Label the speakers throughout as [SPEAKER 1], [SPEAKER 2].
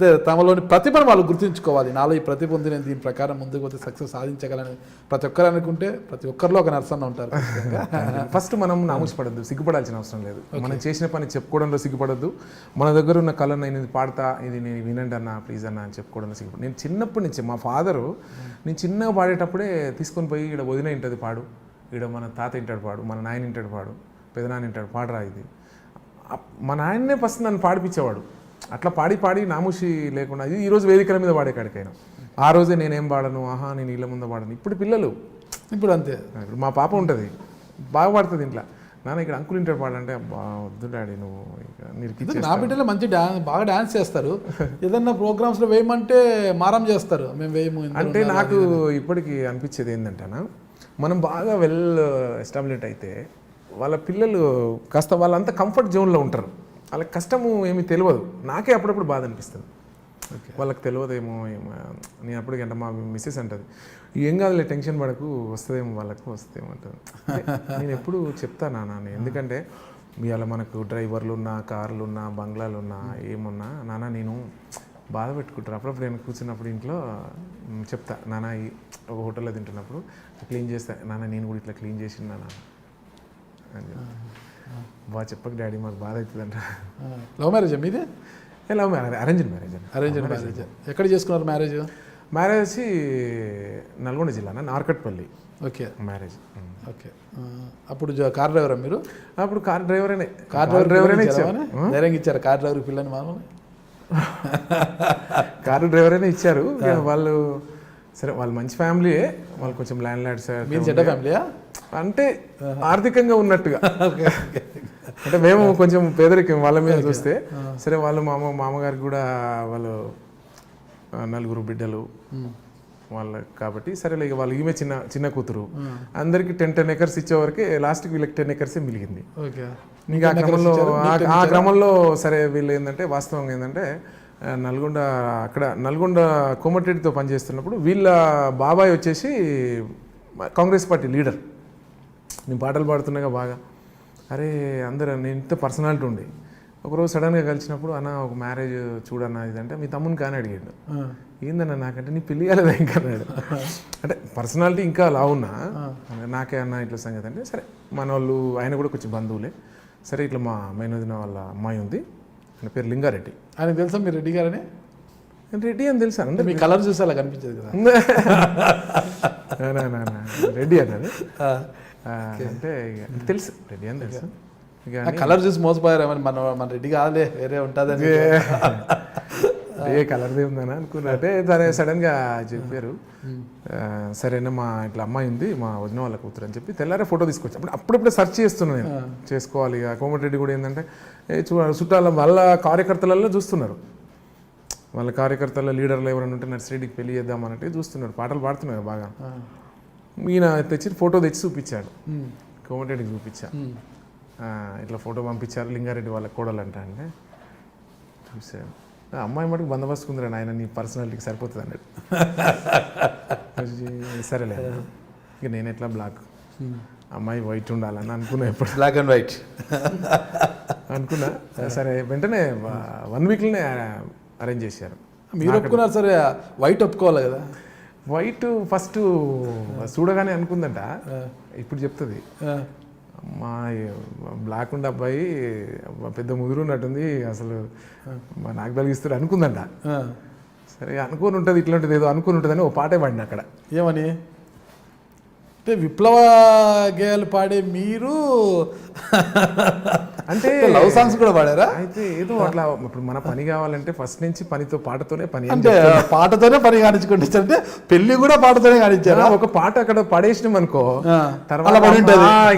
[SPEAKER 1] అంటే తమలోని ప్రతిభను వాళ్ళు గుర్తుంచుకోవాలి. నాలో ఈ ప్రతిభ ఉంది, నేను దీని ప్రకారం ముందుకు పోతే సక్సెస్ సాధించగలని ప్రతి ఒక్కరు అనుకుంటే ప్రతి ఒక్కరిలో ఒక నర్సన్న ఉంటారు.
[SPEAKER 2] ఫస్ట్ మనం నామూషపడద్దు, సిగ్గుపడాల్సిన అవసరం లేదు. మనం చేసిన పని చెప్పుకోవడంలో సిగ్గుపడద్దు. మన దగ్గర ఉన్న కళ నేను ఇది పాడతా, ఇది నేను వినండి అన్న ప్లీజ్ అన్న అని చెప్పుకోవడంలో సిగ్గుపడదు. నేను చిన్నప్పటి నుంచి మా ఫాదరు నేను చిన్నగా పాడేటప్పుడే తీసుకొని పోయి ఇక్కడ వదిన ఇంటది పాడు, ఇక్కడ మన తాత ఇంటాడు పాడు, మన నాయన ఇంటాడు పాడు, పెదనాన్న ఇంటాడు పాడరా ఇది. మా నాయన్నే ఫస్ట్ నన్ను పాడిపించేవాడు. అట్లా పాడి పాడి నామూషి లేకుండా ఇది ఈరోజు వేదికల మీద పాడే కాడికైనా. ఆ రోజే నేనేం పాడను, ఆహా నేను ఇళ్ళ ముందు పాడను. ఇప్పుడు పిల్లలు
[SPEAKER 1] ఇప్పుడు అంతే.
[SPEAKER 2] ఇప్పుడు మా పాప ఉంటుంది బాగా పాడుతుంది ఇంట్లో, నాన్న ఇక్కడ అంకుల్ ఇంటర్ పాడంటే వద్దు డాడీ నువ్వు నీకు.
[SPEAKER 1] నా బిడ్డలో మంచి బాగా డాన్స్ చేస్తారు. ఏదన్నా ప్రోగ్రామ్స్లో వేయమంటే మారం చేస్తారు, మేము వేయము
[SPEAKER 2] అంటే. నాకు ఇప్పటికీ అనిపించేది ఏంటంటేనా, మనం బాగా వెల్ ఎస్టాబ్లిష్ అయితే వాళ్ళ పిల్లలు కాస్త వాళ్ళంతా కంఫర్ట్ జోన్లో ఉంటారు. వాళ్ళకి కష్టము ఏమీ తెలియదు. నాకే అప్పుడప్పుడు బాధ అనిపిస్తుంది, వాళ్ళకి తెలియదేమో ఏమో. నేను అప్పటికి అంటే మా మిస్సెస్ అంటుంది, ఏం కాదులే టెన్షన్ పడకు, వస్తుందేమో వాళ్ళకు వస్తుందేమో అంటుంది. నేను ఎప్పుడు చెప్తాను నాన్న, ఎందుకంటే ఇవాళ మనకు డ్రైవర్లు ఉన్నా, కార్లు ఉన్నా, బంగ్లాలు ఉన్నా, ఏమున్నా నాన్న నేను బాధ పెట్టుకుంటారు. అప్పుడప్పుడు నేను కూర్చున్నప్పుడు ఇంట్లో చెప్తా, నాన్న ఈ ఒక హోటల్లో తింటున్నప్పుడు క్లీన్ చేస్తా, నాన్న నేను కూడా ఇట్లా క్లీన్ చేసిన నాన్న అని. బాగా చెప్పక డాడీ మాకు బాధ అవుతుందంట.
[SPEAKER 1] లవ్ మ్యారేజ్ మీది?
[SPEAKER 2] Love marriage, arranged marriage.
[SPEAKER 1] Arranged marriage. ఎక్కడ చేసుకున్నారు మ్యారేజ్?
[SPEAKER 2] మ్యారేజ్ వచ్చి నల్గొండ జిల్లా నార్కట్పల్లి.
[SPEAKER 1] Okay,
[SPEAKER 2] marriage.
[SPEAKER 1] ఓకే. అప్పుడు కార్ డ్రైవరా మీరు?
[SPEAKER 2] అప్పుడు కార్ డ్రైవరేనే.
[SPEAKER 1] కార్ డ్రైవరేనే ధైర్యంగా ఇచ్చారు కార్ డ్రైవర్ పిల్లని? మామూలు
[SPEAKER 2] కారు డ్రైవరేనే ఇచ్చారు వాళ్ళు. సరే వాళ్ళు మంచి ఫ్యామిలీయే, వాళ్ళు కొంచెం ల్యాండ్ లార్డ్స్.
[SPEAKER 1] మీరు చెడ్డ ఫ్యామిలీయా?
[SPEAKER 2] అంటే ఆర్థికంగా ఉన్నట్టుగా. అంటే మేము కొంచెం పేదరికం వాళ్ళ మీద చూస్తే. సరే వాళ్ళు మామగారికి కూడా వాళ్ళు 4 బిడ్డలు వాళ్ళ కాబట్టి సరే ఇక వాళ్ళు ఈమె చిన్న కూతురు. అందరికి 10 acres ఇచ్చేవరకే లాస్ట్కి వీళ్ళకి 10 acres మిగిలింది. ఇంకా ఆ క్రమంలో సరే వీళ్ళు ఏంటంటే వాస్తవంగా ఏంటంటే నల్గొండ కోమటిరెడ్డితో పనిచేస్తున్నప్పుడు వీళ్ళ బాబాయ్ వచ్చేసి కాంగ్రెస్ పార్టీ లీడర్. నేను పాటలు పాడుతున్నాగా బాగా, అరే అందరూ నేను ఇంత పర్సనాలిటీ ఉండే. ఒకరోజు సడన్గా కలిసినప్పుడు అన్న ఒక మ్యారేజ్ చూడన్నా ఇదంటే మీ తమ్ముని కానీ అడిగాడు. ఏందన్నా నాకంటే నీ పెళ్ళి కాలేదా ఇంకా అన్నాడు. అంటే పర్సనాలిటీ ఇంకా లావున్నా నాకే అన్న ఇట్లా సంగతి అంటే సరే మన వాళ్ళు ఆయన కూడా కొంచెం బంధువులే. సరే ఇట్లా మా మేనదిన వాళ్ళ అమ్మాయి ఉంది, ఆయన పేరు లింగారెడ్డి. ఆయన తెలుసా మీరు రెడ్డి గారని? రెడ్డి అని తెలుసా? అంటే
[SPEAKER 1] మీ కలర్ చూసి అలా కనిపించదు కదా.
[SPEAKER 2] రెడ్డి అన్నది అంటే తెలుసు, రెడ్డి అని తెలుసు.
[SPEAKER 1] కలర్ చూసి మోసపోయారు మన రెడ్డి కాదులే వేరే ఉంటుందని.
[SPEAKER 2] ఏ కలర్దే ఉందని అనుకున్నా. అంటే సరే సడన్గా చెప్పారు, సరేనా మా ఇట్లా అమ్మాయి ఉంది మా వదిన వాళ్ళ కూతురు అని చెప్పి తెల్లారే ఫోటో తీసుకొచ్చి అప్పుడప్పుడే సెర్చ్ చేస్తున్నాను నేను, చేసుకోవాలి. ఇక కోమటిరెడ్డి కూడా ఏంటంటే చుట్టాల వాళ్ళ కార్యకర్తలలో చూస్తున్నారు, వాళ్ళ కార్యకర్తల లీడర్లు ఎవరైనా ఉంటే నర్సిరెడ్డికి పెళ్లి చేద్దామన్నట్టు చూస్తున్నారు. పాటలు పాడుతున్నారు బాగా. ఈయన తెచ్చి ఫోటో తెచ్చి చూపించాడు, కోమటిరెడ్డికి చూపించా. ఇట్లా ఫోటో పంపించారు, లింగారెడ్డి వాళ్ళ కోడలు అంట. అంటే చూసాను, అమ్మాయి మటుకు బందోబస్తు కుందిరా ఆయన, నీ పర్సనాలిటీకి సరిపోతుంది అన్నాడు. సరేలే ఇక నేను ఎట్లా బ్లాక్, అమ్మాయి వైట్ ఉండాలని అనుకున్నా, ఎప్పుడు
[SPEAKER 1] బ్లాక్ అండ్ వైట్
[SPEAKER 2] అనుకున్నా. సరే వెంటనే 1 weekలోనే అరేంజ్ చేశారు.
[SPEAKER 1] మీరు ఒప్పుకున్నారు? సరే వైట్ ఒప్పుకోవాలి కదా.
[SPEAKER 2] వైట్ ఫస్ట్ చూడగానే అనుకుందంట, ఇప్పుడు చెప్తుంది మా బ్లాక్ ఉండే అబ్బాయి పెద్ద ముదురు ఉన్నట్టుంది, అసలు నాకు తలిగిస్తారు అనుకుందంట. సరే అనుకోని ఉంటుంది, ఇట్లాంటిది ఏదో అనుకుని ఉంటుందని ఓ పాటే పాడిన అక్కడ.
[SPEAKER 1] ఏమని అంటే విప్లవ గేయాలు పాడే మీరు అంటే లవ్ సాంగ్స్ కూడా పాడారా?
[SPEAKER 2] అయితే ఏదో అట్లా ఇప్పుడు మన పని కావాలంటే ఫస్ట్ నుంచి పాటతోనే పని,
[SPEAKER 1] అంటే పాటతోనే పని కానించుకుంటే, అంటే పెళ్లి కూడా పాటతోనే కానించారా?
[SPEAKER 2] ఒక పాట అక్కడ పడేసినాం అనుకో తర్వాత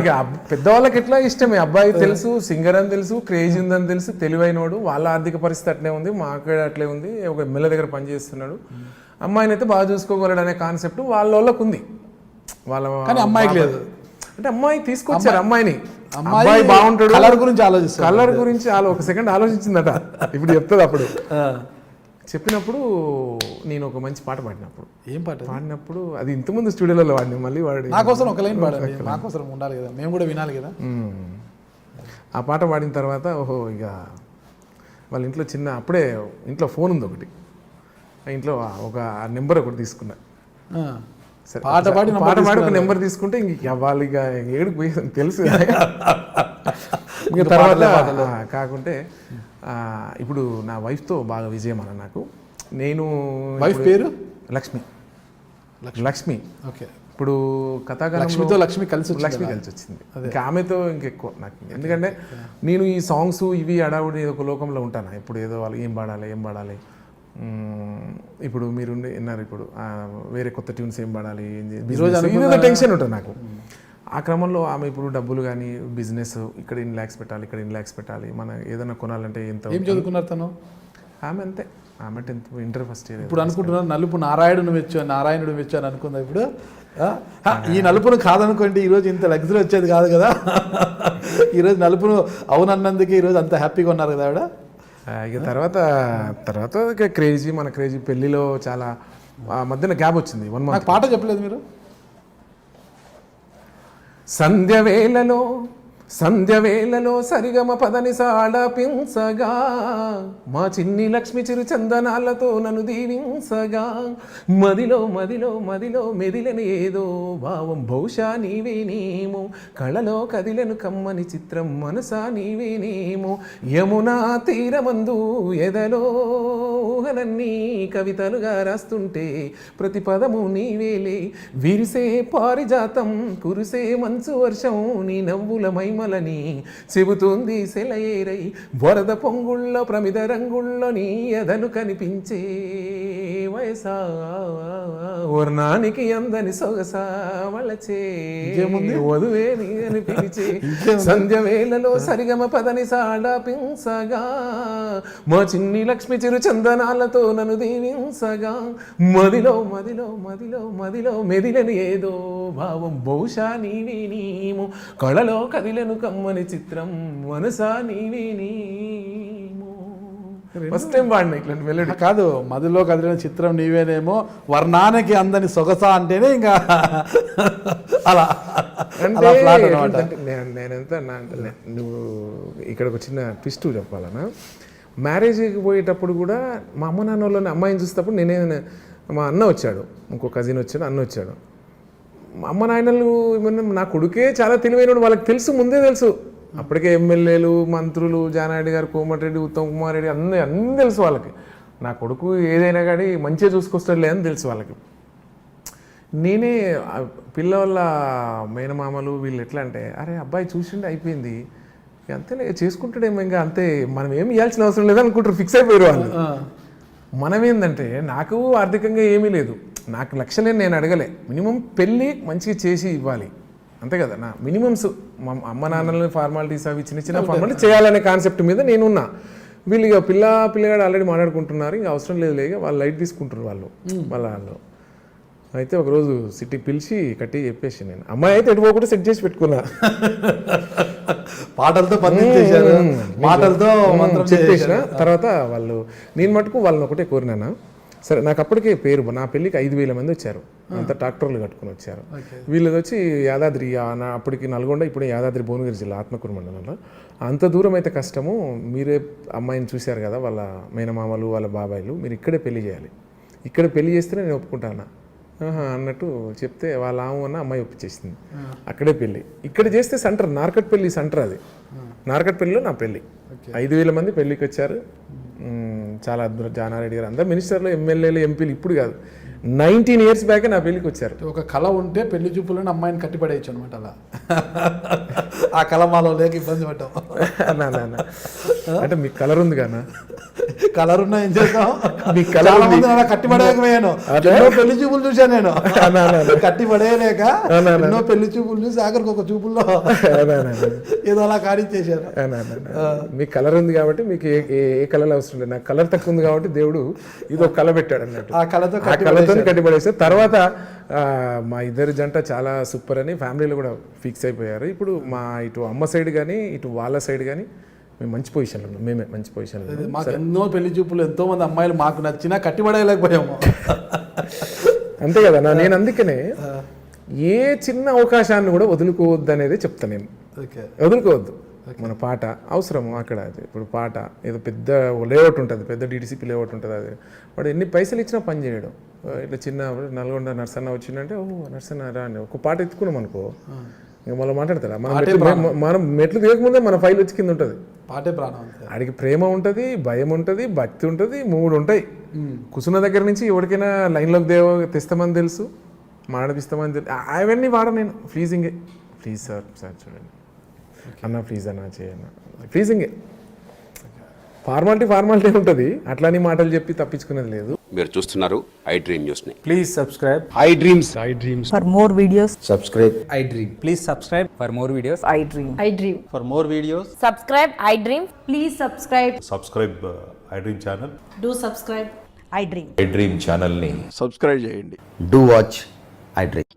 [SPEAKER 2] ఇక పెద్దవాళ్ళకి ఎట్లా ఇష్టమే. అబ్బాయి తెలుసు, సింగర్ అని తెలుసు, క్రేజ్ ఉందని తెలుసు, తెలివైనోడు, వాళ్ళ ఆర్థిక పరిస్థితి అట్లే ఉంది, మాకు అట్లే ఉంది, ఒక ఎమ్మెల్యే దగ్గర పనిచేస్తున్నాడు, అమ్మాయిని అయితే బాగా చూసుకోగలడు అనే కాన్సెప్ట్ వాళ్ళకి ఉంది. కానీ అమ్మాయికి లేదు. అంటే అమ్మాయి తీసుకొచ్చారు, అమ్మాయి బాగుంటాడు,
[SPEAKER 1] కలర్ గురించి ఆలోచిస్తారు,
[SPEAKER 2] కలర్ గురించి ఒక సెకండ్ ఆలోచించిందట. ఇప్పుడు చెప్తుంది. అప్పుడు చెప్పినప్పుడు నేను ఒక మంచి పాట పాడినప్పుడు,
[SPEAKER 1] ఏం పాట
[SPEAKER 2] పాడినప్పుడు అది ఇంతకుముందు స్టూడియోలో వాడిని, మళ్ళీ వాడి
[SPEAKER 1] నా కోసం ఒక లైన్ పాడండి, మా కోసం ఉండాలి కదా, మేము కూడా వినాలి కదా.
[SPEAKER 2] ఆ పాట పాడిన తర్వాత ఓహో ఇక వాళ్ళ ఇంట్లో చిన్న అప్పుడే ఇంట్లో ఫోన్ ఉంది ఒకటి, ఆ ఇంట్లో ఒక నెంబర్ ఒకటి తీసుకున్నా. సరే
[SPEAKER 1] పాట పాడి
[SPEAKER 2] ఒక నెంబర్ తీసుకుంటే ఇంక వాళ్ళు ఇక ఏడుకు పోయి తెలుసు ఇంకా తర్వాత కాకుంటే ఇప్పుడు నా వైఫ్తో బాగా విజయం అన్న నాకు. నేను
[SPEAKER 1] వైఫ్ పేరు
[SPEAKER 2] లక్ష్మి.
[SPEAKER 1] ఓకే.
[SPEAKER 2] ఇప్పుడు
[SPEAKER 1] లక్ష్మితో లక్ష్మి కలిసి
[SPEAKER 2] వచ్చింది. ఇంకా ఆమెతో ఇంకెక్కువ నాకు, ఎందుకంటే నేను ఈ సాంగ్స్ ఇవి అడావుడి ఒక లోకంలో ఉంటాను. ఇప్పుడు ఏదో వాళ్ళు ఏం పాడాలి ఇప్పుడు మీరు విన్నారు, ఇప్పుడు వేరే కొత్త ట్యూన్స్ ఏం పాడాలి, టెన్షన్ ఉంటుంది నాకు. ఆ క్రమంలో ఆమె ఇప్పుడు డబ్బులు కానీ బిజినెస్, ఇక్కడ ఇన్ని ల్యాక్స్ పెట్టాలి, మనం ఏదైనా కొనాలంటే ఎంత.
[SPEAKER 1] ఏం చదువుకున్నారు తను?
[SPEAKER 2] ఆమె అంతే, ఆమె 10th ఇంటర్ ఫస్ట్ ఇయర్.
[SPEAKER 1] ఇప్పుడు అనుకుంటున్నారు నలుపు నారాయణుడు మెచ్చు అని అనుకుందా ఇప్పుడు? ఈ నలుపును కాదనుకోండి ఈరోజు ఇంత లగ్జరీ వచ్చేది కాదు కదా. ఈరోజు నలుపును అవునన్నందుకే ఈరోజు అంత హ్యాపీగా ఉన్నారు కదా ఆవిడ.
[SPEAKER 2] ఇక తర్వాత ఇక మన క్రేజీ పెళ్లిలో చాలా మధ్యన గ్యాప్ వచ్చింది. 1 month.
[SPEAKER 1] పాట చెప్పలేదు మీరు.
[SPEAKER 2] సంధ్య వేళలో సరిగమ పదని సాడపించగా, మా చిన్ని లక్ష్మి చిరు చందనాలతో నన్ను దీవించగా, మదిలో మెదిలని ఏదో భావం, బహుశా నీవేనేమో, కళలో కదిలను కమ్మని చిత్రం, మనసా నీవేనేమో, యమునా తీరమందు ఎదలో ఊహలన్నీ కవితలుగా రాస్తుంటే, ప్రతి పదము నీవేలే, విరిసే పారిజాతం, కురిసే మంచు వర్షం, నీ నవ్వుల మైమలని చెబుతుంది సెలయేరై, వరద పొంగుళ్ళ ప్రమిద రంగుల్లో నీ ఎదను కనిపించే వయసా, వర్ణానికి అందని సొగసా వలచే వధువే నీ అని పిలిచే, సంధ్య వేళలో సరిగమ పదని సాడపించగా, మా చిన్ని లక్ష్మి చిరు చందనాలతో నన్ను దీవించగా, మదిలో మెదిలని ఏదో భావం, బహుశా నీవేనేమో, కళలో కదిలను కమ్మని చిత్రం, మనసా నీవేనేమో. ఫస్ట్ టైం వాడిన ఇట్లాంటి మెలోడీ.
[SPEAKER 1] కాదు, మదిలో కదిలిన చిత్రం నీవేనేమో, వర్ణానికి అందని సొగస అంటేనే ఇంకా అలా
[SPEAKER 2] అంటే నేనెంత నువ్వు ఇక్కడ ఒక చిన్న ట్విస్ట్ చెప్పాలన్నా, మ్యారేజ్కి పోయేటప్పుడు కూడా మా అమ్మ నాన్న వాళ్ళని అమ్మాయిని చూసేటప్పుడు మా అన్న వచ్చాడు, ఇంకో కజిన్ వచ్చాడు, అన్న వచ్చాడు. మా అమ్మ నాయనలు నా కొడుకే చాలా తెలివైనడు, వాళ్ళకి ముందే తెలుసు. అప్పటికే ఎమ్మెల్యేలు, మంత్రులు, జానారెడ్డి గారు, కోమటిరెడ్డి, ఉత్తమ్ కుమార్ రెడ్డి అన్నీ తెలుసు వాళ్ళకి. నా కొడుకు ఏదైనా కానీ మంచిగా చూసుకొస్తాడులే అని తెలుసు వాళ్ళకి. నేనే పిల్లవాళ్ళ మేనమామలు వీళ్ళు ఎట్లా అంటే, అరే అబ్బాయి చూసిండే అయిపోయింది, అంతే చేసుకుంటాడేమో, ఇంకా అంతే, మనం ఏం ఇవ్వాల్సిన అవసరం లేదు అనుకుంటారు, ఫిక్స్ అయిపోయారు వాళ్ళు. మనం ఏంటంటే, నాకు ఆర్థికంగా ఏమీ లేదు, నాకు లక్షలే నేను అడగలే, మినిమం పెళ్ళి మంచిగా చేసి ఇవ్వాలి అంతే కదా. నా మినిమమ్స్ మా అమ్మ నాన్నలని ఫార్మాలిటీస్ అవి చిన్న ఫార్మాలిటీ చేయాలనే కాన్సెప్ట్ మీద నేనున్నా. వీళ్ళు ఇక పిల్లగాడు ఆల్రెడీ మాట్లాడుకుంటున్నారు, ఇంకా అవసరం లేదు లేక వాళ్ళు లైట్ తీసుకుంటారు వాళ్ళు. అయితే ఒకరోజు సిటీకి పిలిచి కట్టి చెప్పేసి, నేను అమ్మాయి అయితే ఎటు పోకుండా సెట్ చేసి పెట్టుకున్నా,
[SPEAKER 1] పాటలతో మాటలతో
[SPEAKER 2] చెప్పేసిన తర్వాత వాళ్ళు, నేను మటుకు వాళ్ళని ఒకటే కోరినాను. సరే, నాకు అప్పటికే పేరు, నా పెళ్ళికి 5,000 మంది వచ్చారు, అంత ట్రాక్టర్లు కట్టుకుని వచ్చారు. వీళ్ళది వచ్చి యాదాద్రి, అప్పటికి నల్గొండ, ఇప్పుడు యాదాద్రి భువనగిరి జిల్లా ఆత్మకూరు మండలంలో. అంత దూరం అయితే కష్టము, మీరే అమ్మాయిని చూశారు కదా, వాళ్ళ మేనమామలు వాళ్ళ బాబాయిలు, మీరు ఇక్కడే పెళ్లి చేయాలి, ఇక్కడ పెళ్లి చేస్తేనే నేను ఒప్పుకుంటాను అన్నట్టు చెప్తే, వాళ్ళ అన్న అమ్మాయి ఒప్పించేసింది. అక్కడే పెళ్ళి, ఇక్కడ చేస్తే సెంటర్, నార్కట్పల్లి సెంటర్, అది నార్కట్పల్లిలో నా పెళ్ళి. 5,000 మంది పెళ్ళికి వచ్చారు, చాలా అద్భుతం. జానారెడ్డి గారు అందరు మినిస్టర్లు, ఎమ్మెల్యేలు, ఎంపీలు, ఇప్పుడు కాదు 19 years బ్యాకే నా పెళ్ళికి వచ్చారు.
[SPEAKER 1] ఒక కళ ఉంటే పెళ్లి చూపులను అమ్మాయిని కట్టిపడేయచ్చు అనమాట. అలా ఆ కళ మాలో లేక ఇబ్బంది పడ్డాం.
[SPEAKER 2] అంటే మీకు కలర్ ఉంది కదా,
[SPEAKER 1] కలర్ ఉన్నా ఏం చేద్దాం, కట్టిపడేయకపోయాను. ఎన్నో పెళ్లి చూపులు చూశాను నేను, కట్టిపడేయలేక ఎన్నో పెళ్లి చూపులు చూసి ఆఖరికి ఒక చూపుల్లో ఏదో అలా కాడిచ్చేసారు.
[SPEAKER 2] మీకు కలర్ ఉంది కాబట్టి మీకు ఏ కలర్ అవసరం లేదు, నాకు కలర్ తక్కువ ఉంది కాబట్టి దేవుడు ఇది ఒక కళ పెట్టాడు అన్నట్టు.
[SPEAKER 1] ఆ కళతో
[SPEAKER 2] కట్టిపడేస్తారు. తర్వాత మా ఇద్దరి జంట చాలా సూపర్ అని ఫ్యామిలీలో కూడా ఫిక్స్ అయిపోయారు. ఇప్పుడు మా ఇటు అమ్మ సైడ్ కానీ ఇటు వాళ్ళ సైడ్ కానీ మేము మంచి పొజిషన్లో ఉన్నాం, మేమే మంచి పొజిషన్లో.
[SPEAKER 1] మాకు ఎన్నో పెళ్లి చూపులు, ఎంతో మంది అమ్మాయిలు మాకు నచ్చినా కట్టిపడేయలేకపోయాము.
[SPEAKER 2] అంతే కదా. నేను అందుకనే ఏ చిన్న అవకాశాన్ని కూడా వదులుకోవద్దు అనేది చెప్తాను నేను. వదులుకోవద్దు. మన పాట అవసరము అక్కడ. ఇప్పుడు పాట ఏదో పెద్ద లేఅవుట్ ఉంటుంది, పెద్ద డిటిసిపి లేఅవుట్ ఉంటుంది, అది వాడు ఎన్ని పైసలు ఇచ్చినా పని చేయడం. ఇట్లా చిన్న నల్గొండ నర్సన్న వచ్చిందంటే ఓ నర్సన్న రా అని ఒక పాట ఎత్తుకున్నాం అనుకో, ఇంకా మళ్ళీ మాట్లాడతారా. మనం మెట్లు దిగకముందే మన ఫైల్ వచ్చి కింద ఉంటుంది.
[SPEAKER 1] పాటే ప్రాణం అంతే.
[SPEAKER 2] ఆడికి ప్రేమ ఉంటుంది, భయం ఉంటుంది, భక్తి ఉంటుంది, 3 ఉంటాయి. కుసున్న దగ్గర నుంచి ఎవరికైనా లైన్లోకి తెస్తామని తెలుసు, మాడపిస్తామని తెలుసు. అవన్నీ వాడ నేను ఫ్లీజింగే. ప్లీజ్ సార్ చూడండి అన్న, ప్లీజ్ అన్న చేయన్న, ఫ్లీజింగే. ఫార్మాలిటీ ఉంటుంది, అట్లాని మాటలు చెప్పి తప్పించుకునేది లేదు.
[SPEAKER 3] మీరు చూస్తున్నారు ఐ డ్రీమ్ న్యూస్ ని.
[SPEAKER 4] Please subscribe.
[SPEAKER 3] I dreams
[SPEAKER 5] For more videos,
[SPEAKER 4] Subscribe. I dream. Please subscribe for more videos.
[SPEAKER 5] I dream.
[SPEAKER 6] I dream.
[SPEAKER 4] For more videos.
[SPEAKER 6] Subscribe, I dream. Please subscribe.
[SPEAKER 7] Subscribe I dream channel.
[SPEAKER 6] Do subscribe.
[SPEAKER 5] I dream.
[SPEAKER 8] I dream ఛానల్ని
[SPEAKER 7] subscribe చేయండి.
[SPEAKER 8] Do watch I dream.